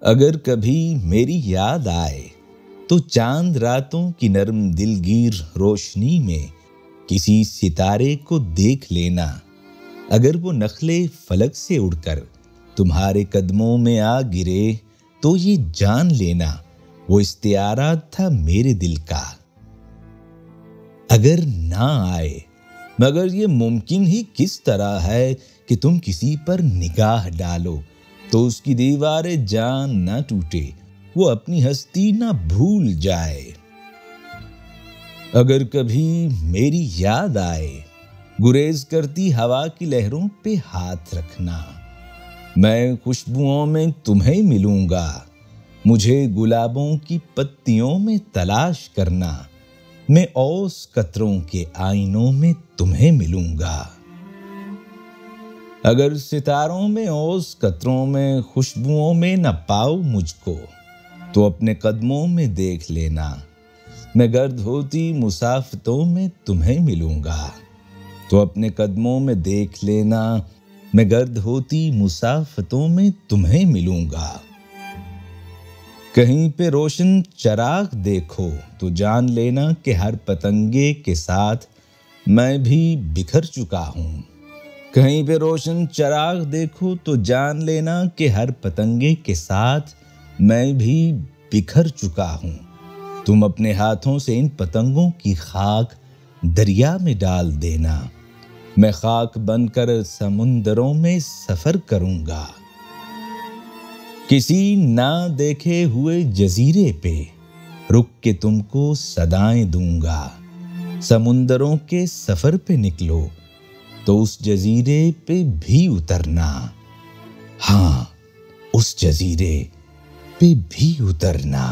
اگر کبھی میری یاد آئے تو چاند راتوں کی نرم دلگیر روشنی میں کسی ستارے کو دیکھ لینا۔ اگر وہ نخلے فلک سے اڑ کر تمہارے قدموں میں آ گرے تو یہ جان لینا وہ استعارہ تھا میرے دل کا۔ اگر نہ آئے مگر یہ ممکن ہی کس طرح ہے کہ تم کسی پر نگاہ ڈالو تو اس کی دیوار جان نہ ٹوٹے، وہ اپنی ہستی نہ بھول جائے۔ اگر کبھی میری یاد آئے گریز کرتی ہوا کی لہروں پہ ہاتھ رکھنا، میں خوشبوؤں میں تمہیں ملوں گا، مجھے گلابوں کی پتیوں میں تلاش کرنا، میں اوس قطروں کے آئینوں میں تمہیں ملوں گا۔ اگر ستاروں میں اوس قطروں میں خوشبوؤں میں نہ پاؤ مجھ کو تو اپنے قدموں میں دیکھ لینا، میں گرد ہوتی مسافتوں میں تمہیں ملوں گا، تو اپنے قدموں میں دیکھ لینا، میں گرد ہوتی مسافتوں میں تمہیں ملوں گا۔ کہیں پہ روشن چراغ دیکھو تو جان لینا کہ ہر پتنگے کے ساتھ میں بھی بکھر چکا ہوں۔ کہیں پہ روشن چراغ دیکھو تو جان لینا کہ ہر پتنگے کے ساتھ میں بھی بکھر چکا ہوں۔ تم اپنے ہاتھوں سے ان پتنگوں کی خاک دریا میں ڈال دینا، میں خاک بن کر سمندروں میں سفر کروں گا۔ کسی نہ دیکھے ہوئے جزیرے پہ رک کے تم کو صدائیں دوں گا، سمندروں کے سفر پہ نکلو تو اس جزیرے پہ بھی اترنا، ہاں اس جزیرے پہ بھی اترنا۔